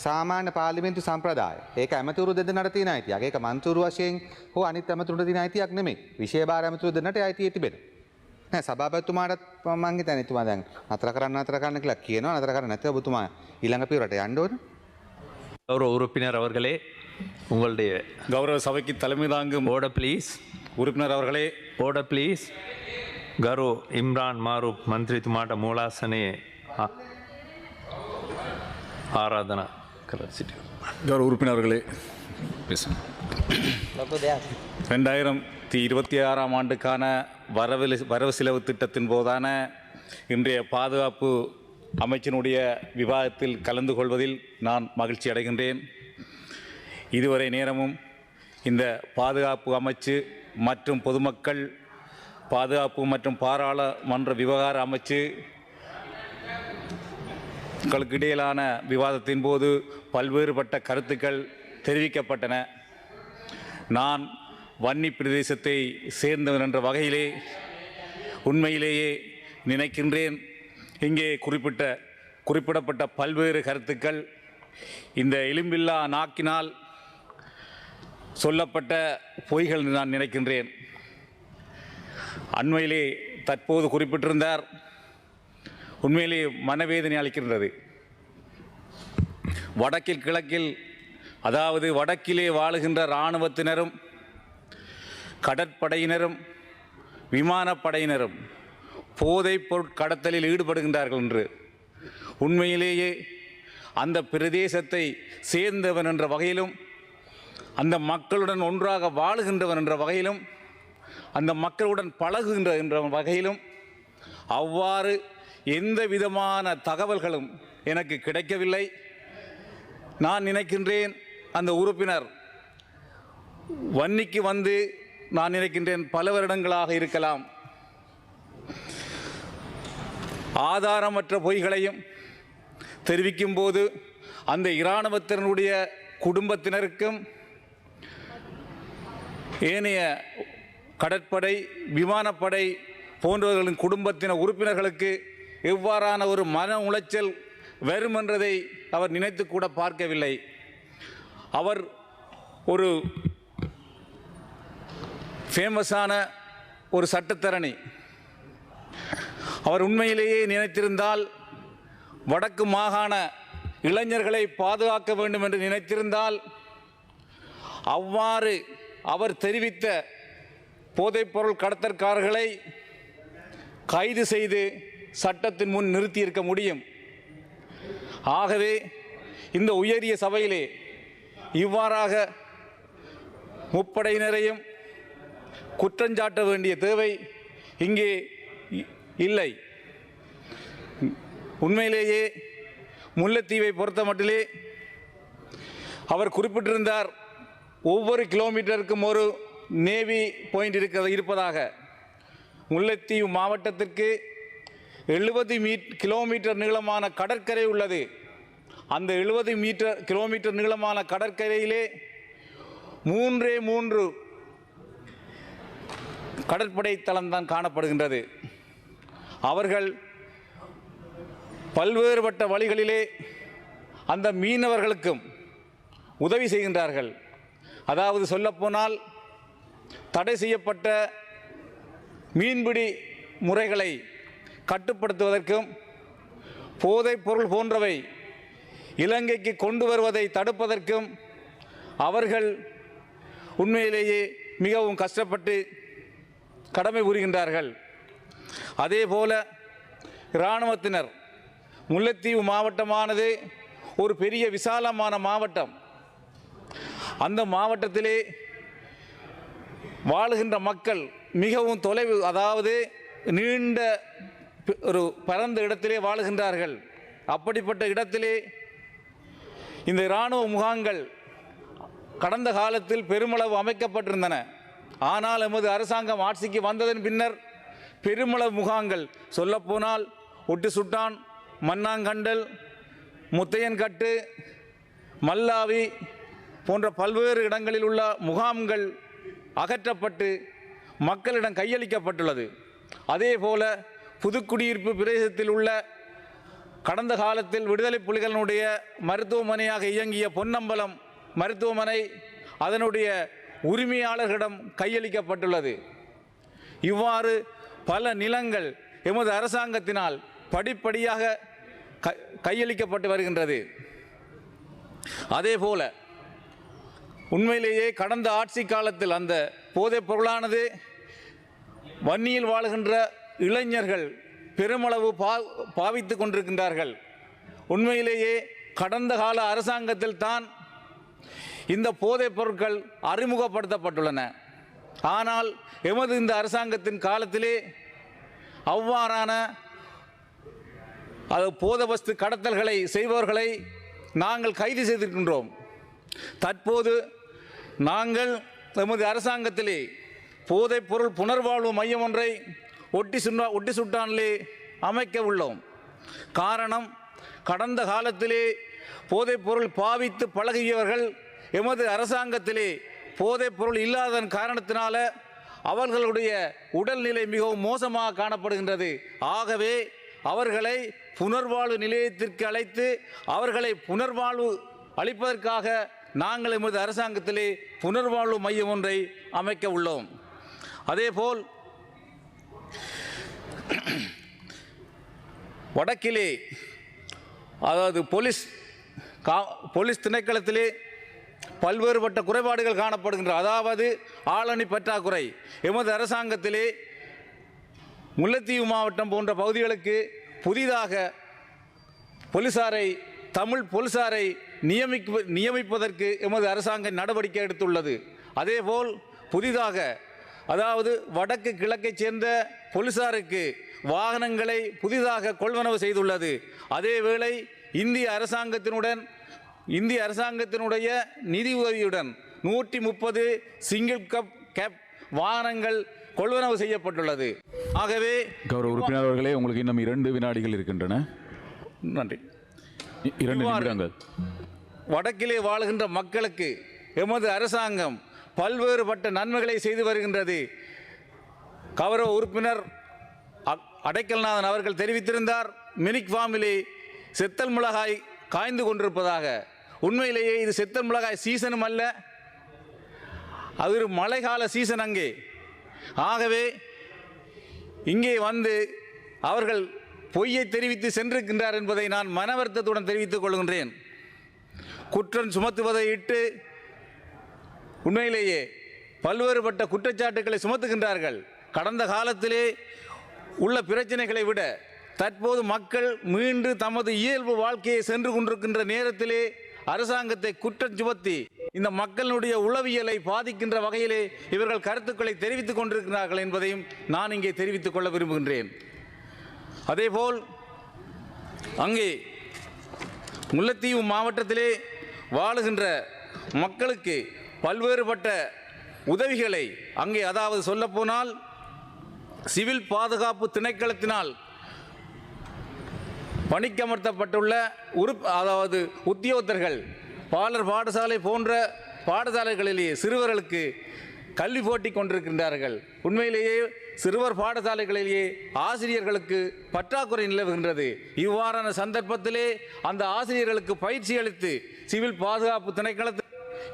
සාමාන්‍ය පාර්ලිමේන්තු සම්ප්‍රදාය. ඒක ඇමතිවරු දෙදෙනාට තියෙන අයිතියක්. ඒක මන්ත්‍රීවරු වශයෙන් හෝ අනිත් ඇමතිවරුන්ට තියෙන අයිතියක් නෙමෙයි. විෂය භාර ඇමතිවරු දෙන්නට අයිතිය තිබෙනවා. නෑ සභාපතිතුමාටත් මම හිතන්නේ එතුමා දැන් නතර කරන්න කියලා කියනවා. නතර කරන්න නැත්නම් ඔබතුමා ඊළඟ පියවරට යන්න ඕන. கௌரவ உறுப்பினர் அவர்களே, உங்களுடைய கௌரவ சபைக்கு தலைமை தாங்கும் ஓட ப்ளீஸ். உறுப்பினர் அவர்களே, ඕඩ ප්ලීස්. ගරු ඉම්රාන් මාරුප් මන්ත්‍රීතුමාට මූලාසනයේ ආරාධනා කර සිටිනවා. கௌரவ உறுப்பினர்களே, பேசுங்க. 2026ஆம் ஆண்டுக்கான வரவு செலவு திட்டத்தின் போதான இன்றைய பாதுகாப்பு அமைச்சினுடைய விவாதத்தில் கலந்து கொள்வதில் நான் மகிழ்ச்சி அடைகின்றேன். இதுவரை நேரமும் இந்த பாதுகாப்பு அமைச்சு மற்றும் பொதுமக்கள் பாதுகாப்பு மற்றும் பாராளுமன்ற விவகார அமைச்சு இடையிலான விவாதத்தின் போது பல்வேறுபட்ட கருத்துக்கள் தெரிவிக்கப்பட்டன. நான் வன்னி பிரதேசத்தை சேர்ந்தவன் என்ற வகையிலே உண்மையிலேயே நினைக்கின்றேன், இங்கே குறிப்பிடப்பட்ட பல்வேறு கருத்துக்கள் இந்த எலும்பில்லா நாக்கினால் சொல்லப்பட்ட பொய்கள் நான் நினைக்கின்றேன். அண்மையிலே தற்போது குறிப்பிட்டிருந்தார், உண்மையிலே மனவேதனை அளிக்கின்றது. வடக்கில் கிழக்கில், அதாவது வடக்கிலே வாழுகின்ற இராணுவத்தினரும் கடற்படையினரும் விமானப்படையினரும் போதைப் பொருட்கடத்தலில் ஈடுபடுகின்றார்கள் என்று, உண்மையிலேயே அந்த பிரதேசத்தை சேர்ந்தவன் என்ற வகையிலும் அந்த மக்களுடன் ஒன்றாக வாழுகின்றவன் என்ற வகையிலும் அந்த மக்களுடன் பழகுகின்ற என்ற வகையிலும் அவ்வாறு எந்த விதமான தகவல்களும் எனக்கு கிடைக்கவில்லை. நான் நினைக்கின்றேன் அந்த உறுப்பினர் வன்னிக்கு வந்து நான் நினைக்கின்றேன் பல வருடங்களாக இருக்கலாம். ஆதாரமற்ற பொய்களையும் தெரிவிக்கும் போது அந்த இராணுவத்தினருடைய குடும்பத்தினருக்கும் ஏனைய கடற்படை விமானப்படை போன்றவர்களின் குடும்பத்தின உறுப்பினர்களுக்கு எவ்வாறான ஒரு மன உளைச்சல் வரும் என்றதை அவர் நினைத்து கூட பார்க்கவில்லை. அவர் ஒரு ஃபேமஸான ஒரு சட்டத்தரணி. அவர் உண்மையிலேயே நினைத்திருந்தால் வடக்கு மாகாண இளைஞர்களை பாதுகாக்க வேண்டும் என்று நினைத்திருந்தால் அவ்வாறு அவர் தெரிவித்த போதைப்பொருள் கடத்தற்காரர்களை கைது செய்து சட்டத்தின் முன் நிறுத்தியிருக்க முடியும். ஆகவே இந்த உயரிய சபையிலே இவ்வாறாக முப்படையினரையும் குற்றஞ்சாட்ட வேண்டிய தேவை இங்கே இல்லை. உண்மையிலேயே முல்லைத்தீவை பொறுத்த மட்டிலே அவர் குறிப்பிட்டிருந்தார், ஒவ்வொரு கிலோமீட்டருக்கும் ஒரு நேவி பாயிண்ட் இருப்பதாக. முல்லைத்தீவு மாவட்டத்திற்கு 70 கிலோமீட்டர் நீளமான கடற்கரை உள்ளது. அந்த 70 கிலோமீட்டர் நீளமான கடற்கரையிலே 3 கடற்படை தளம்தான் காணப்படுகின்றது. அவர்கள் பல்வேறுபட்ட வழிகளிலே அந்த மீனவர்களுக்கும் உதவி செய்கின்றார்கள். அதாவது சொல்லப்போனால் தடை செய்யப்பட்ட மீன்பிடி முறைகளை கட்டுப்படுத்துவதற்கும் போதைப் பொருள் போன்றவை இலங்கைக்கு கொண்டு வருவதை தடுப்பதற்கும் அவர்கள் உண்மையிலேயே மிகவும் கஷ்டப்பட்டு கடமை புரிகின்றார்கள். அதேபோல இராணுவத்தினர், முல்லைத்தீவு மாவட்டமானது ஒரு பெரிய விசாலமான மாவட்டம். அந்த மாவட்டத்திலே வாழுகின்ற மக்கள் மிகவும் தொலைவு, அதாவது நீண்ட ஒரு பரந்த இடத்திலே வாழுகின்றார்கள். அப்படிப்பட்ட இடத்திலே இந்த இராணுவ முகாம்கள் கடந்த காலத்தில் பெருமளவு அமைக்கப்பட்டிருந்தன. ஆனால் எமது அரசாங்கம் ஆட்சிக்கு வந்ததன் பின்னர் பெருமளவு முகாம்கள், சொல்லப்போனால் ஒட்டுசுட்டான், மன்னாங்கண்டல், முத்தையன்கட்டு, மல்லாவி போன்ற பல்வேறு இடங்களில் உள்ள முகாம்கள் அகற்றப்பட்டு மக்களிடம் கையளிக்கப்பட்டுள்ளது. அதேபோல புதுக்குடியிருப்பு பிரதேசத்தில் உள்ள கடந்த காலத்தில் விடுதலை புலிகளினுடைய மருத்துவமனையாக இயங்கிய பொன்னம்பலம் மருத்துவமனை அதனுடைய உரிமையாளர்களிடம் கையளிக்கப்பட்டுள்ளது. இவ்வாறு பல நிலங்கள் எமது அரசாங்கத்தினால் படிப்படியாக கையளிக்கப்பட்டு வருகின்றது. அதேபோல உண்மையிலேயே கடந்த ஆட்சி காலத்தில் அந்த போதைப் பொருளானது வன்னியில் வாழுகின்ற இளைஞர்கள் பெருமளவு பாவித்து கொண்டிருக்கின்றார்கள். உண்மையிலேயே கடந்த கால அரசாங்கத்தில் தான் இந்த போதைப் பொருட்கள் அறிமுகப்படுத்தப்பட்டுள்ளன. ஆனால் எமது இந்த அரசாங்கத்தின் காலத்திலே அவ்வாறான போதைவஸ்து கடத்தல்களை செய்பவர்களை நாங்கள் கைது செய்திருக்கின்றோம். தற்போது நாங்கள் எமது அரசாங்கத்திலே போதைப் பொருள் புனர்வாழ்வு மையம் ஒன்றை ஒட்டி சுட்டானிலே அமைக்க உள்ளோம். காரணம், கடந்த காலத்திலே போதைப் பொருள் பாவித்து பழகியவர்கள் எமது அரசாங்கத்திலே போதைப் பொருள் இல்லாததன் காரணத்தினால அவர்களுடைய உடல்நிலை மிகவும் மோசமாக காணப்படுகின்றது. ஆகவே அவர்களை புனர்வாழ்வு நிலையத்திற்கு அழைத்து அவர்களை புனர்வாழ்வு அளிப்பதற்காக நாங்கள் எமது அரசாங்கத்திலே புனர்வாழ்வு மையம் ஒன்றை அமைக்க உள்ளோம். அதேபோல் வடக்கிலே, அதாவது போலீஸ் திணைக்களத்திலே பல்வேறுபட்ட குறைபாடுகள் காணப்படுகின்றன. அதாவது ஆளணி பற்றாக்குறை. எமது அரசாங்கத்திலே முல்லைத்தீவு மாவட்டம் போன்ற பகுதிகளுக்கு புதிதாக தமிழ் போலீசாரை நியமிப்பதற்கு எமது அரசாங்கம் நடவடிக்கை எடுத்துள்ளது. அதேபோல் புதிதாக, அதாவது வடக்கு கிழக்கைச் சேர்ந்த போலீசாருக்கு வாகனங்களை புதிதாக கொள்வனவு செய்துள்ளது. அதேவேளை இந்திய அரசாங்கத்தினுடைய நிதி உதவியுடன் 130 சிங்கிள் கேப் வாகனங்கள் கொள்வனவு செய்யப்பட்டுள்ளது. ஆகவே கௌரவ உறுப்பினர் அவர்களே, உங்களுக்கு இன்னும் 2 வினாடிகள் இருக்கின்றன. நன்றி. 2 நிமிடங்கள். வடக்கிலே வாழுகின்ற மக்களுக்கு எமது அரசாங்கம் பல்வேறுபட்ட நன்மைகளை செய்து வருகின்றது. கௌரவ உறுப்பினர் அடைக்கல்நாதன் அவர்கள் தெரிவித்திருந்தார், மினிக் ஃபார்மிலே செத்தல் மிளகாய் காய்ந்து கொண்டிருப்பதாக. உண்மையிலேயே இது செத்தல் மிளகாய் சீசனும் அல்ல, அது ஒரு மழைக்கால சீசன் அங்கே. ஆகவே இங்கே வந்து அவர்கள் பொய்யை தெரிவித்து சென்றிருக்கின்றார் என்பதை நான் மனவருத்தத்துடன் தெரிவித்துக் கொள்கின்றேன். குற்றம் சுமத்துவதை இட்டு உண்மையிலேயே பல்வேறுபட்ட குற்றச்சாட்டுக்களை சுமத்துகின்றார்கள். கடந்த காலத்திலே உள்ள பிரச்சனைகளை விட தற்போது மக்கள் மீண்டு தமது இயல்பு வாழ்க்கையை சென்று கொண்டிருக்கின்ற நேரத்திலே அரசாங்கத்தை குற்றம் சுமத்தி இந்த மக்களுடைய உளவியலை பாதிக்கின்ற வகையிலே இவர்கள் கருத்துக்களை தெரிவித்துக் கொண்டிருக்கிறார்கள் என்பதையும் நான் இங்கே தெரிவித்துக் கொள்ள விரும்புகின்றேன். அதேபோல் அங்கே முல்லைத்தீவு மாவட்டத்திலே வாழுகின்ற மக்களுக்கு பல்வேறுபட்ட உதவிகளை அங்கே, அதாவது சொல்லப்போனால் சிவில் பாதுகாப்பு திணைக்களத்தினால் பணிக்கமர்த்தப்பட்டுள்ள அதாவது உத்தியோகத்தர்கள் பாலர் பாடசாலை போன்ற பாடசாலைகளிலேயே சிறுவர்களுக்கு கல்வி போட்டி கொண்டிருக்கின்றார்கள். உண்மையிலேயே சிறுவர் பாடசாலைகளிலேயே ஆசிரியர்களுக்கு பற்றாக்குறை நிலவுகின்றது. இவ்வாறான சந்தர்ப்பத்திலே அந்த ஆசிரியர்களுக்கு பயிற்சி அளித்து சிவில் பாதுகாப்பு திணைக்களத்தில்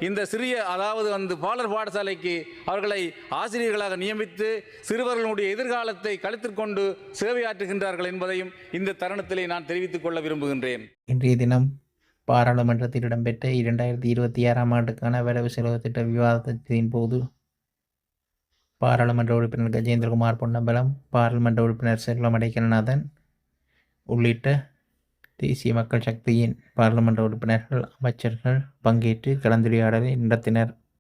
இந்த சிறிய, அதாவது அந்த பாலர் பாடசாலைக்கு அவர்களை ஆசிரியர்களாக நியமித்து சிறுவர்களுடைய எதிர்காலத்தை கழித்துக்கொண்டு சேவையாற்றுகின்றார்கள் என்பதையும் இந்த தருணத்திலே நான் தெரிவித்துக் கொள்ள விரும்புகின்றேன். இன்றைய தினம் பாராளுமன்றத்தில் இடம்பெற்ற 2026ஆம் ஆண்டுக்கான வரவு செலவு திட்ட விவாதத்தின் போது பாராளுமன்ற உறுப்பினர் கஜேந்திரகுமார் பொன்னம்பலம், பாராளுமன்ற உறுப்பினர் செல்வம் அடைக்கல்நாதன் உள்ளிட்ட தேசிய மக்கள் சக்தியின் பாராளுமன்ற உறுப்பினர்கள், அமைச்சர்கள் பங்கேற்று கலந்துரையாடலை நடத்தினர்.